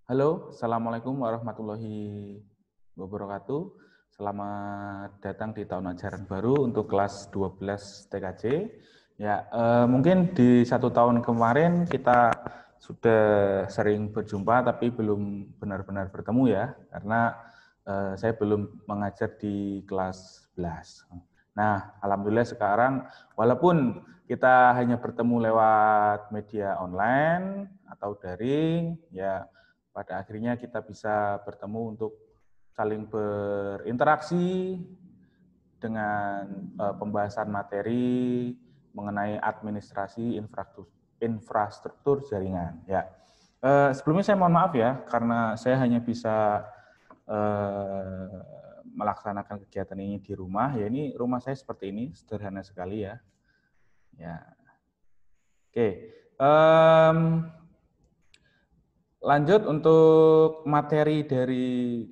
Halo, Assalamualaikum warahmatullahi wabarakatuh. Selamat datang di tahun ajaran baru untuk kelas 12 TKJ. Ya, mungkin di 1 tahun kemarin kita sudah sering berjumpa, tapi belum benar-benar bertemu ya, karena saya belum mengajar di kelas 11. Nah, alhamdulillah sekarang, walaupun kita hanya bertemu lewat media online atau daring, ya pada akhirnya kita bisa bertemu untuk saling berinteraksi dengan pembahasan materi mengenai administrasi infrastruktur jaringan. Ya, sebelumnya saya mohon maaf ya karena saya hanya bisa melaksanakan kegiatan ini di rumah. Ya, ini rumah saya seperti ini, sederhana sekali ya. Ya, oke. Lanjut untuk materi dari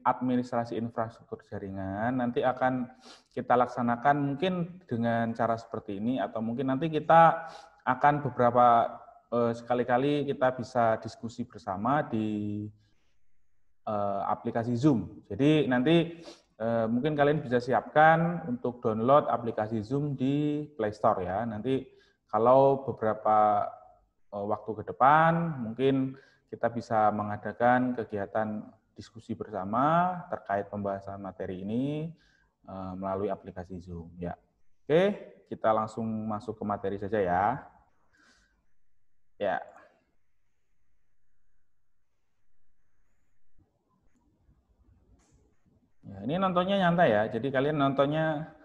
administrasi infrastruktur jaringan, nanti akan kita laksanakan mungkin dengan cara seperti ini, atau mungkin nanti kita akan beberapa sekali-kali kita bisa diskusi bersama di aplikasi Zoom. Jadi nanti mungkin kalian bisa siapkan untuk download aplikasi Zoom di Play Store ya. Nanti kalau beberapa waktu ke depan mungkin kita bisa mengadakan kegiatan diskusi bersama terkait pembahasan materi ini melalui aplikasi Zoom. Ya, oke, kita langsung masuk ke materi saja ya. Ya, ya ini nontonnya nyantai ya. Jadi kalian nontonnya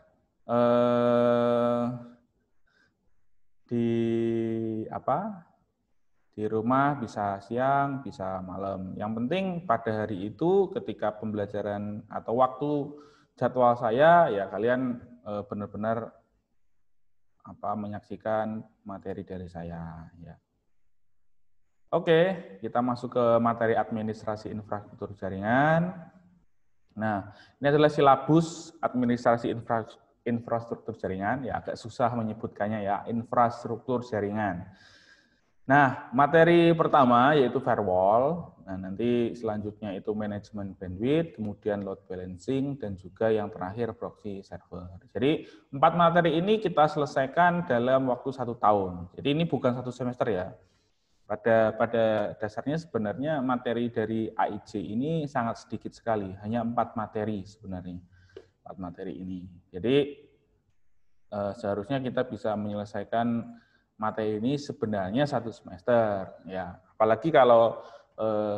di apa? Di rumah bisa siang, bisa malam. Yang penting pada hari itu ketika pembelajaran atau waktu jadwal saya, ya kalian benar-benar menyaksikan materi dari saya. Ya. Oke, kita masuk ke materi administrasi infrastruktur jaringan. Nah, ini adalah silabus administrasi infrastruktur jaringan. Ya, agak susah menyebutkannya ya, infrastruktur jaringan. Nah, materi pertama yaitu firewall. Nah, nanti selanjutnya itu manajemen bandwidth, kemudian load balancing, dan juga yang terakhir proxy server. Jadi 4 materi ini kita selesaikan dalam waktu 1 tahun. Jadi ini bukan 1 semester ya. Pada dasarnya sebenarnya materi dari AIJ ini sangat sedikit sekali, hanya 4 materi sebenarnya. 4 materi ini. Jadi seharusnya kita bisa menyelesaikan materi ini sebenarnya 1 semester, ya. Apalagi kalau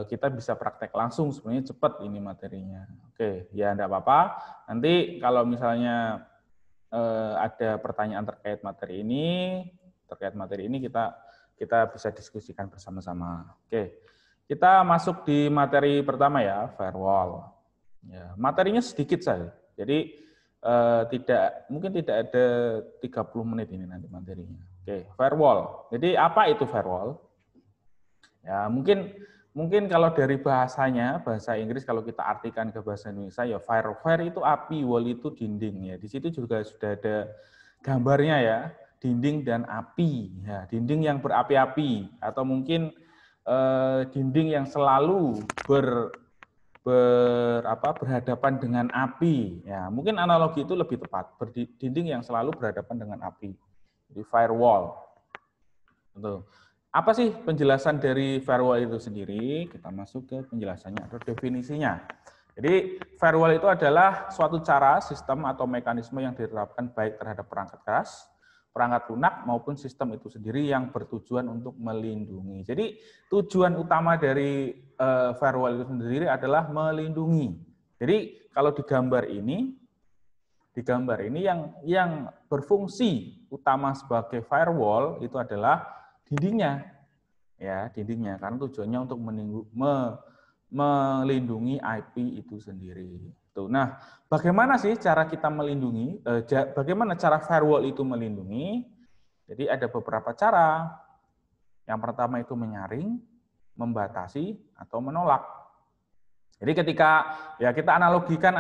kita bisa praktek langsung, sebenarnya cepat ini materinya. Oke, ya enggak apa-apa. Nanti kalau misalnya ada pertanyaan terkait materi ini kita bisa diskusikan bersama-sama. Oke, kita masuk di materi pertama ya, firewall. Ya, materinya sedikit saja. Jadi mungkin tidak ada 30 menit ini nanti materinya. Oke, firewall. Jadi apa itu firewall? Ya, mungkin kalau dari bahasanya, bahasa Inggris kalau kita artikan ke bahasa Indonesia ya fire itu api, wall itu dinding ya. Di situ juga sudah ada gambarnya ya, dinding dan api. Ya, dinding yang berapi-api atau mungkin dinding yang selalu berhadapan dengan api. Ya, mungkin analogi itu lebih tepat. Dinding yang selalu berhadapan dengan api. Jadi firewall. Betul. Apa sih penjelasan dari firewall itu sendiri? Kita masuk ke penjelasannya atau definisinya. Jadi firewall itu adalah suatu cara, sistem atau mekanisme yang diterapkan baik terhadap perangkat keras, perangkat lunak maupun sistem itu sendiri yang bertujuan untuk melindungi. Jadi tujuan utama dari firewall itu sendiri adalah melindungi. Jadi kalau di gambar ini yang berfungsi utama sebagai firewall itu adalah dindingnya, ya dindingnya, karena tujuannya untuk melindungi IP itu sendiri. Tuh, nah, bagaimana sih cara kita melindungi? Bagaimana cara firewall itu melindungi? Jadi ada beberapa cara. Yang pertama itu menyaring, membatasi, atau menolak. Jadi ketika ya kita analogikan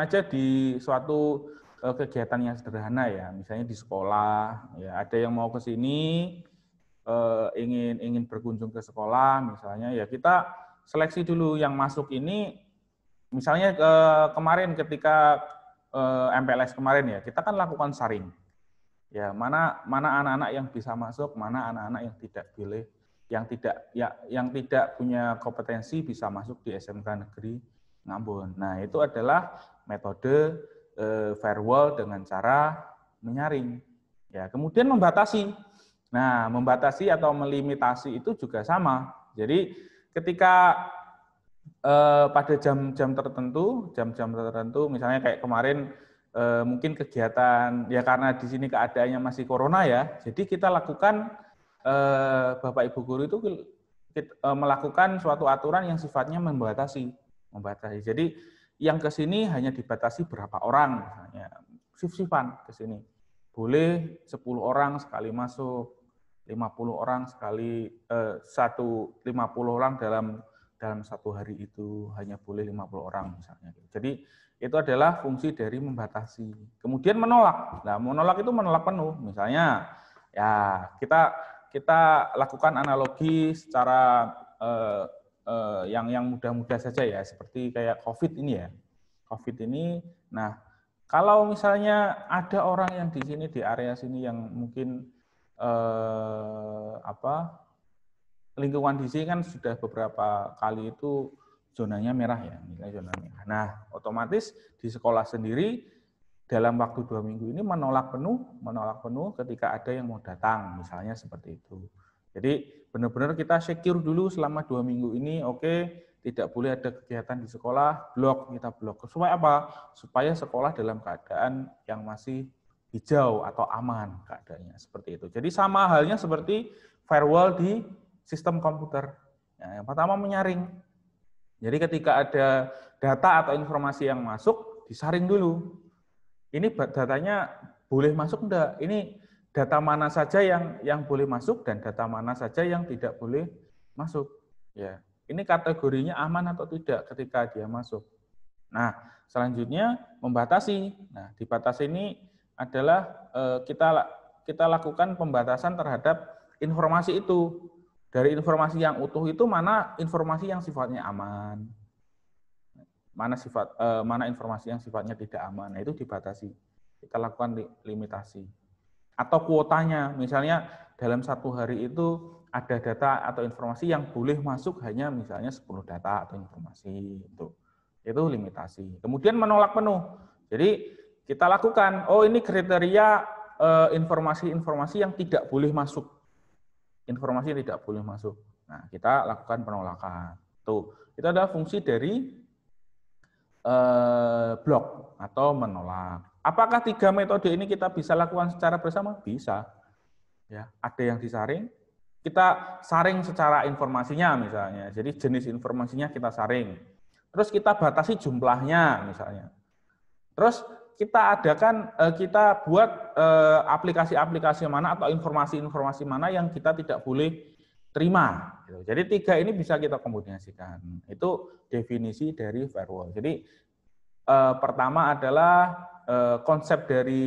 aja di suatu kegiatan yang sederhana ya, misalnya di sekolah, ya ada yang mau ke sini, ingin berkunjung ke sekolah misalnya, ya kita seleksi dulu yang masuk ini. Misalnya kemarin ketika MPLS kemarin ya, kita kan lakukan saring. Ya, mana anak-anak yang bisa masuk, mana anak-anak yang tidak boleh, yang tidak punya kompetensi bisa masuk di SMK Negeri Ngambon. Nah, itu adalah metode firewall dengan cara menyaring. Ya, kemudian membatasi. Nah, membatasi atau melimitasi itu juga sama. Jadi ketika pada jam-jam tertentu, misalnya kayak kemarin mungkin kegiatan, ya karena di sini keadaannya masih corona ya, jadi kita lakukan, Bapak Ibu guru itu melakukan suatu aturan yang sifatnya membatasi. Jadi yang ke sini hanya dibatasi berapa orang, misalnya shift-shiftan ke sini. Boleh 10 orang sekali masuk, 50 orang sekali, 50 orang dalam satu hari itu hanya boleh 50 orang misalnya. Jadi itu adalah fungsi dari membatasi. Kemudian menolak. Nah, menolak itu menolak penuh. Misalnya ya kita lakukan analogi secara yang mudah-mudah saja ya, seperti kayak COVID ini ya. COVID ini, nah kalau misalnya ada orang yang di sini di area sini yang mungkin lingkungan di sini kan sudah beberapa kali itu zonanya merah ya, nilai zona merah. Nah, otomatis di sekolah sendiri dalam waktu 2 minggu ini menolak penuh ketika ada yang mau datang, misalnya seperti itu. Jadi benar-benar kita secure dulu selama 2 minggu ini, oke, tidak boleh ada kegiatan di sekolah, kita blok. Supaya apa? Supaya sekolah dalam keadaan yang masih hijau atau aman keadaannya, seperti itu. Jadi sama halnya seperti firewall di sistem komputer. Ya, yang pertama menyaring. Jadi ketika ada data atau informasi yang masuk, disaring dulu. Ini datanya boleh masuk enggak? Ini data mana saja yang boleh masuk dan data mana saja yang tidak boleh masuk. Ya, ini kategorinya aman atau tidak ketika dia masuk. Nah, selanjutnya membatasi. Nah, dibatasi ini adalah kita lakukan pembatasan terhadap informasi itu. Dari informasi yang utuh itu mana informasi yang sifatnya aman, mana informasi yang sifatnya tidak aman. Nah, itu dibatasi. Kita lakukan limitasi. Atau kuotanya, misalnya dalam satu hari itu ada data atau informasi yang boleh masuk hanya misalnya 10 data atau informasi itu limitasi. Kemudian menolak penuh. Jadi kita lakukan, ini kriteria informasi-informasi yang tidak boleh masuk. Informasi yang tidak boleh masuk. Nah, kita lakukan penolakan. Tuh, itu adalah fungsi dari blok atau menolak. Apakah 3 metode ini kita bisa lakukan secara bersama? Bisa. Ya, ada yang disaring, kita saring secara informasinya misalnya. Jadi jenis informasinya kita saring. Terus kita batasi jumlahnya misalnya. Terus kita buat aplikasi-aplikasi mana atau informasi-informasi mana yang kita tidak boleh terima. Jadi 3 ini bisa kita kombinasikan. Itu definisi dari firewall. Jadi pertama adalah konsep dari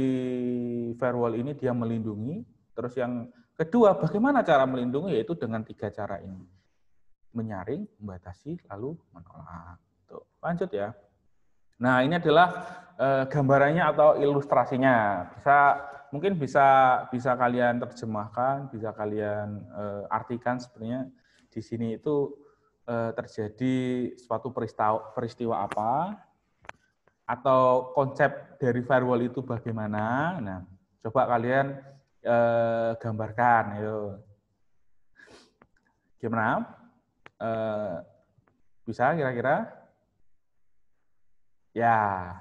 firewall ini dia melindungi. Terus yang kedua, bagaimana cara melindungi? Yaitu dengan 3 cara ini. Menyaring, membatasi, lalu menolak. Tuh, lanjut ya. Nah, ini adalah gambarannya atau ilustrasinya. Mungkin bisa kalian terjemahkan, bisa kalian artikan sebenarnya di sini itu terjadi suatu peristiwa apa, atau konsep dari firewall itu bagaimana. Nah, coba kalian gambarkan. Yuk. Gimana? Bisa kira-kira? Ya,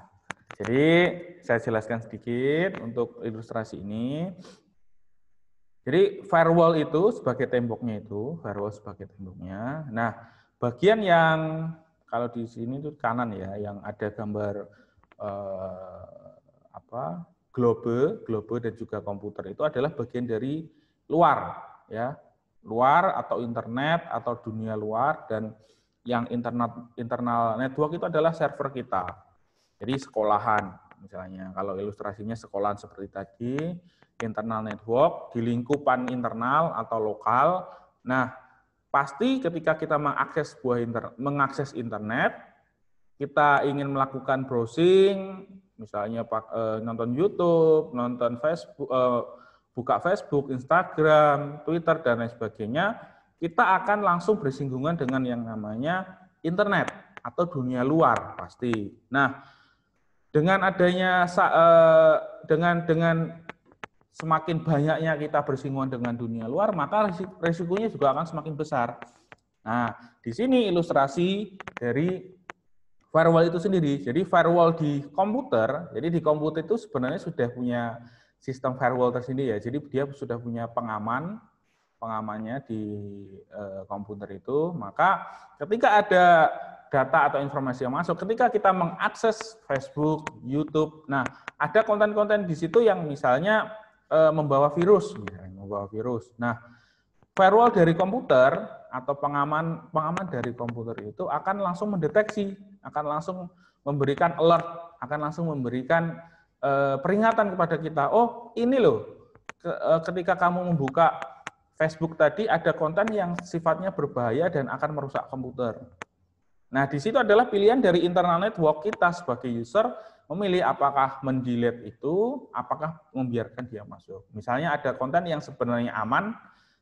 jadi saya jelaskan sedikit untuk ilustrasi ini. Jadi firewall itu sebagai temboknya Nah, bagian yang kalau di sini itu kanan ya, yang ada gambar globe dan juga komputer itu adalah bagian dari luar ya, luar atau internet atau dunia luar, dan yang internal network itu adalah server kita. Jadi sekolahan misalnya, kalau ilustrasinya sekolahan seperti tadi, internal network, di lingkupan internal atau lokal. Nah, pasti ketika kita mengakses internet, kita ingin melakukan browsing, misalnya nonton YouTube, nonton Facebook, buka Facebook, Instagram, Twitter, dan lain sebagainya, kita akan langsung bersinggungan dengan yang namanya internet atau dunia luar pasti. Nah, dengan adanya dengan semakin banyaknya kita bersinggungan dengan dunia luar, maka resikonya juga akan semakin besar. Nah, di sini ilustrasi dari firewall itu sendiri. Jadi firewall di komputer, jadi di komputer itu sebenarnya sudah punya sistem firewall tersendiri ya. Jadi dia sudah punya pengamannya di komputer itu. Maka ketika ada data atau informasi yang masuk, ketika kita mengakses Facebook, YouTube, nah ada konten-konten di situ yang misalnya membawa virus. Nah, firewall dari komputer atau pengaman dari komputer itu akan langsung mendeteksi, akan langsung memberikan alert, akan langsung memberikan peringatan kepada kita. Oh, ini loh, ketika kamu membuka Facebook tadi ada konten yang sifatnya berbahaya dan akan merusak komputer. Nah, di situ adalah pilihan dari internal network kita sebagai user memilih apakah mendelete itu, apakah membiarkan dia masuk. Misalnya ada konten yang sebenarnya aman,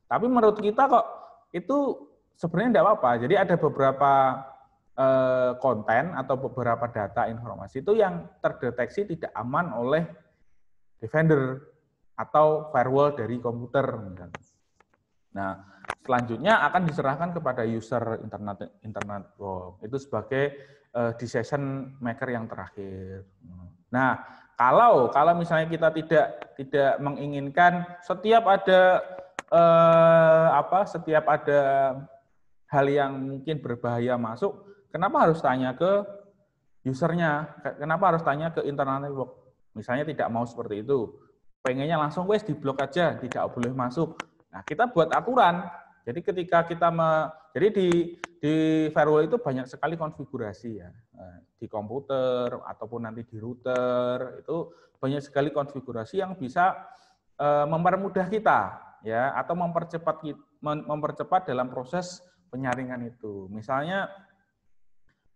tapi menurut kita kok itu sebenarnya tidak apa-apa. Jadi ada beberapa konten atau beberapa data informasi itu yang terdeteksi tidak aman oleh defender atau firewall dari komputer. Nah, selanjutnya akan diserahkan kepada user internet itu sebagai decision maker yang terakhir. Nah, kalau misalnya kita tidak menginginkan setiap ada hal yang mungkin berbahaya masuk, kenapa harus tanya ke usernya? Kenapa harus tanya ke internal network? Misalnya tidak mau seperti itu, pengennya langsung wes diblok aja, tidak boleh masuk. Nah, kita buat aturan. Jadi ketika kita jadi di firewall itu banyak sekali konfigurasi ya. Di komputer ataupun nanti di router itu banyak sekali konfigurasi yang bisa mempermudah kita ya atau mempercepat dalam proses penyaringan itu. Misalnya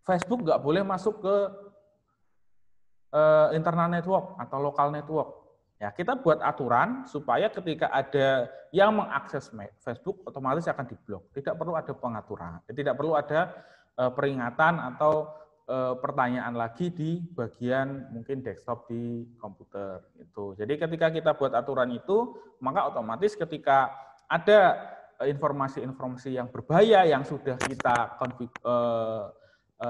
Facebook nggak boleh masuk ke internal network atau lokal network. Ya, kita buat aturan supaya ketika ada yang mengakses Facebook otomatis akan diblok. Tidak perlu ada pengaturan, tidak perlu ada peringatan atau pertanyaan lagi di bagian mungkin desktop di komputer itu. Jadi ketika kita buat aturan itu, maka otomatis ketika ada informasi-informasi yang berbahaya yang sudah kita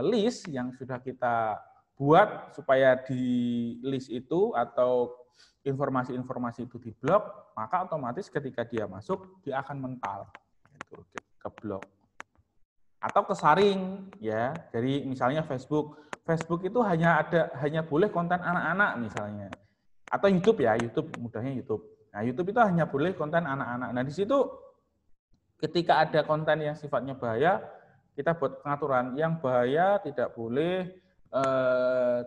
list, yang sudah kita buat supaya di list itu atau informasi-informasi itu diblok, maka otomatis ketika dia masuk, dia akan mental, ke blok. Atau kesaring, ya, dari misalnya Facebook. Facebook itu hanya boleh konten anak-anak misalnya. Atau YouTube ya, YouTube, mudahnya YouTube. Nah, YouTube itu hanya boleh konten anak-anak. Nah, di situ ketika ada konten yang sifatnya bahaya, kita buat pengaturan yang bahaya tidak boleh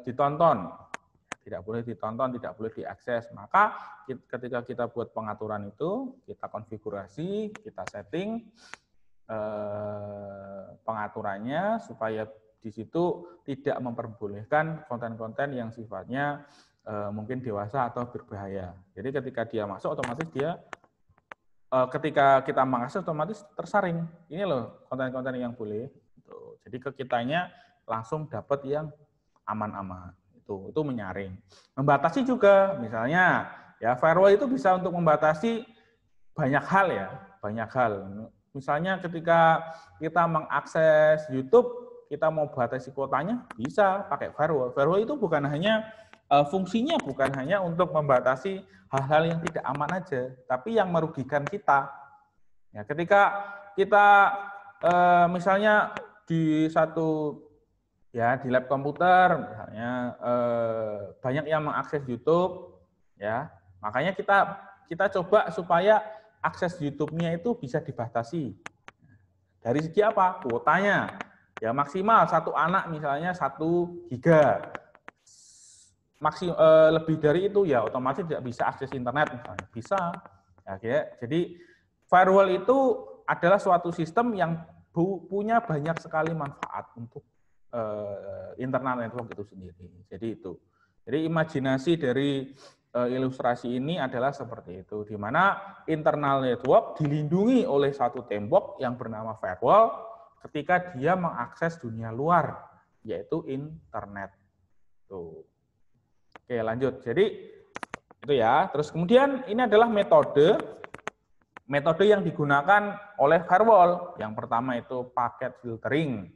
ditonton. Tidak boleh ditonton, tidak boleh diakses. Maka ketika kita buat pengaturan itu, kita konfigurasi, kita setting pengaturannya supaya di situ tidak memperbolehkan konten-konten yang sifatnya mungkin dewasa atau berbahaya. Jadi ketika dia masuk, otomatis dia ketika kita mengakses otomatis tersaring. Ini loh konten-konten yang boleh. Jadi ke kitanya langsung dapat yang aman-aman. Itu menyaring. Membatasi juga, misalnya ya firewall itu bisa untuk membatasi banyak hal ya, banyak hal. Misalnya ketika kita mengakses YouTube, kita mau batasi kuotanya, bisa pakai firewall. Firewall itu bukan hanya fungsinya bukan hanya untuk membatasi hal-hal yang tidak aman aja, tapi yang merugikan kita. Ya, ketika kita misalnya di di lab komputer misalnya banyak yang mengakses YouTube, ya makanya kita coba supaya akses YouTube-nya itu bisa dibatasi. Dari segi apa? Kuotanya, ya maksimal satu anak misalnya 1 giga. lebih dari itu ya otomatis tidak bisa akses internet misalnya. Bisa. Ya, jadi firewall itu adalah suatu sistem yang punya banyak sekali manfaat untuk internal network itu sendiri. Jadi itu. Jadi imajinasi dari ilustrasi ini adalah seperti itu, di mana internal network dilindungi oleh satu tembok yang bernama firewall ketika dia mengakses dunia luar, yaitu internet. Tuh. Oke, lanjut. Jadi itu ya. Terus kemudian ini adalah metode yang digunakan oleh firewall. Yang pertama itu paket filtering.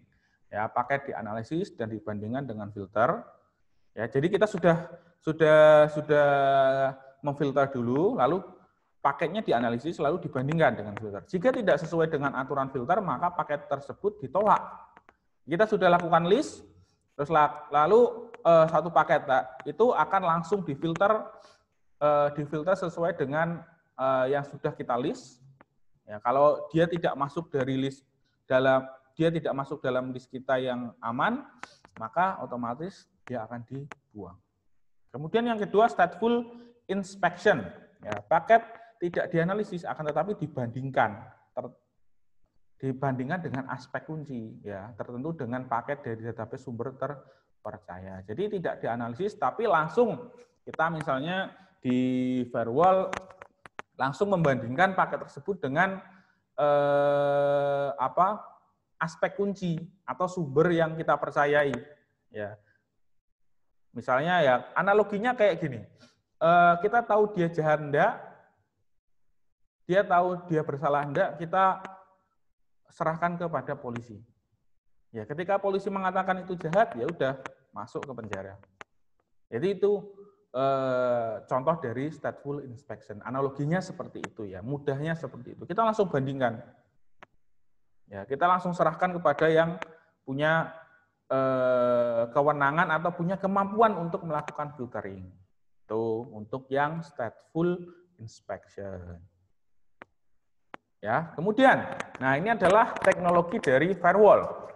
Ya, paket dianalisis dan dibandingkan dengan filter. Ya, jadi kita sudah memfilter dulu, lalu paketnya dianalisis lalu dibandingkan dengan filter. Jika tidak sesuai dengan aturan filter, maka paket tersebut ditolak. Kita sudah lakukan list, terus lalu satu paket itu akan langsung difilter sesuai dengan yang sudah kita list. Ya, kalau dia tidak masuk dalam list kita yang aman, maka otomatis dia akan dibuang. Kemudian yang kedua, stateful inspection. Ya, paket tidak dianalisis, akan tetapi dibandingkan dengan aspek kunci, ya, tertentu dengan paket dari database sumber terpercaya. Jadi tidak dianalisis, tapi langsung kita misalnya di firewall langsung membandingkan paket tersebut dengan aspek kunci atau sumber yang kita percayai. Ya. Misalnya ya analoginya kayak gini, kita tahu dia jahat enggak, dia tahu dia bersalah enggak, kita serahkan kepada polisi. Ya, ketika polisi mengatakan itu jahat, ya udah masuk ke penjara. Jadi itu contoh dari stateful inspection. Analoginya seperti itu ya, mudahnya seperti itu. Kita langsung bandingkan. Ya, kita langsung serahkan kepada yang punya kewenangan atau punya kemampuan untuk melakukan filtering. Itu untuk yang stateful inspection. Ya, kemudian, nah ini adalah teknologi dari firewall.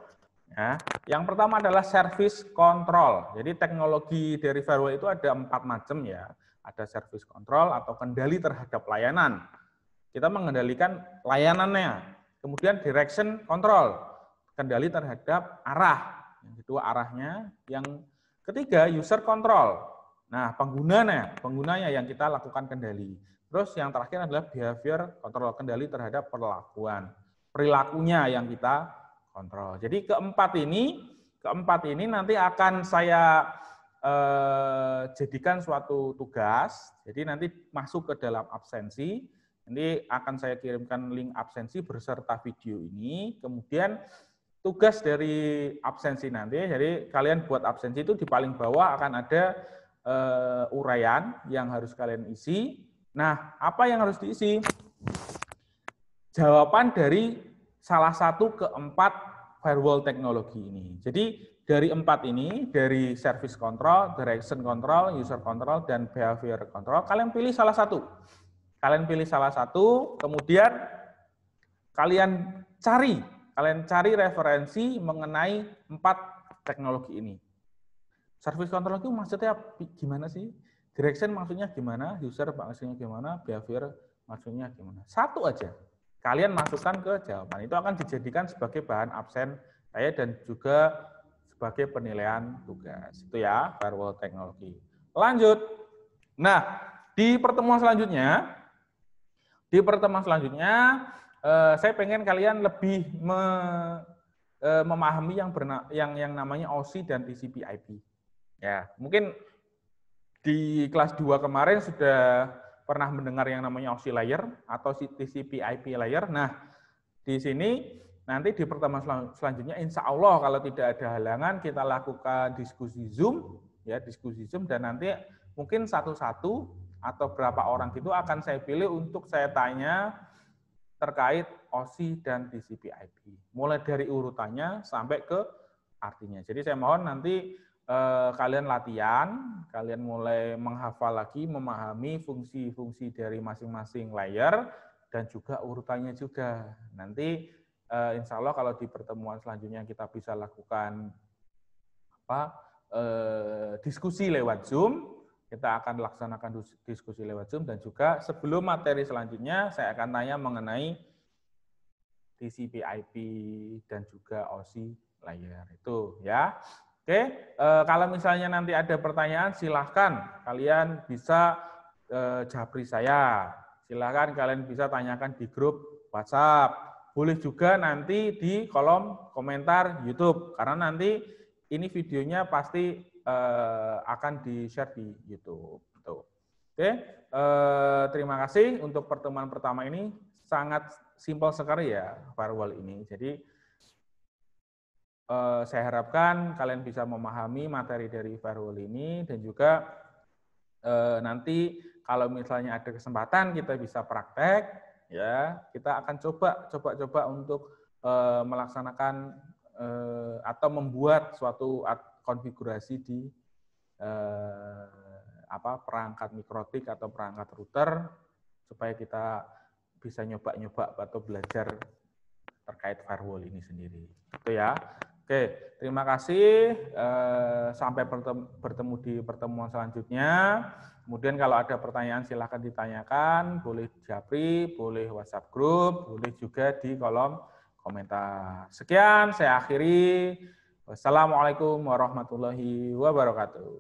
Ya, yang pertama adalah service control. Jadi teknologi dari firewall itu ada 4 macam ya. Ada service control atau kendali terhadap layanan. Kita mengendalikan layanannya. Kemudian direction control, kendali terhadap arah. Yang kedua arahnya. Yang ketiga user control. Nah, penggunanya yang kita lakukan kendali. Terus yang terakhir adalah behavior control, kendali terhadap perilakunya yang kita kontrol. Jadi keempat ini nanti akan saya jadikan suatu tugas. Jadi nanti masuk ke dalam absensi. Nanti akan saya kirimkan link absensi beserta video ini. Kemudian tugas dari absensi nanti, jadi kalian buat absensi itu di paling bawah akan ada uraian yang harus kalian isi. Nah, apa yang harus diisi? Jawaban dari salah satu keempat firewall teknologi ini. Jadi dari 4 ini, dari service control, direction control, user control, dan behavior control, kalian pilih salah satu. Kemudian kalian cari referensi mengenai 4 teknologi ini. Service control itu maksudnya gimana sih? Direction maksudnya gimana? User maksudnya gimana? Behavior maksudnya gimana? Satu aja. Kalian masukkan ke jawaban. Itu akan dijadikan sebagai bahan absen saya dan juga sebagai penilaian tugas. Itu ya, firewall teknologi. Lanjut. Nah, di pertemuan selanjutnya, saya pengen kalian lebih memahami yang namanya OSI dan TCP/IP. Ya, mungkin di kelas 2 kemarin sudah pernah mendengar yang namanya OSI layer atau TCP/IP layer. Nah, di sini nanti di pertemuan selanjutnya insya Allah kalau tidak ada halangan kita lakukan diskusi Zoom dan nanti mungkin satu-satu atau berapa orang itu akan saya pilih untuk saya tanya terkait OSI dan TCP/IP. Mulai dari urutannya sampai ke artinya. Jadi saya mohon nanti kalian latihan, kalian mulai menghafal lagi, memahami fungsi-fungsi dari masing-masing layer dan juga urutannya juga. Nanti insya Allah kalau di pertemuan selanjutnya kita bisa lakukan diskusi lewat Zoom. Kita akan laksanakan diskusi lewat Zoom, dan juga sebelum materi selanjutnya saya akan tanya mengenai TCP/IP dan juga OSI layer itu ya. Oke, kalau misalnya nanti ada pertanyaan silahkan kalian bisa japri saya. Silahkan kalian bisa tanyakan di grup WhatsApp. Boleh juga nanti di kolom komentar YouTube, karena nanti ini videonya pasti akan di-share di YouTube. Tuh. Oke, terima kasih untuk pertemuan pertama ini. Sangat simpel sekali ya firewall ini. Jadi saya harapkan kalian bisa memahami materi dari firewall ini, dan juga nanti kalau misalnya ada kesempatan kita bisa praktek, ya kita akan coba untuk melaksanakan atau membuat suatu konfigurasi di perangkat mikrotik atau perangkat router, supaya kita bisa nyoba-nyoba atau belajar terkait firewall ini sendiri. Itu ya. Oke, terima kasih. Sampai bertemu di pertemuan selanjutnya. Kemudian kalau ada pertanyaan silahkan ditanyakan, boleh japri, boleh WhatsApp grup, boleh juga di kolom komentar. Sekian, saya akhiri. Wassalamualaikum warahmatullahi wabarakatuh.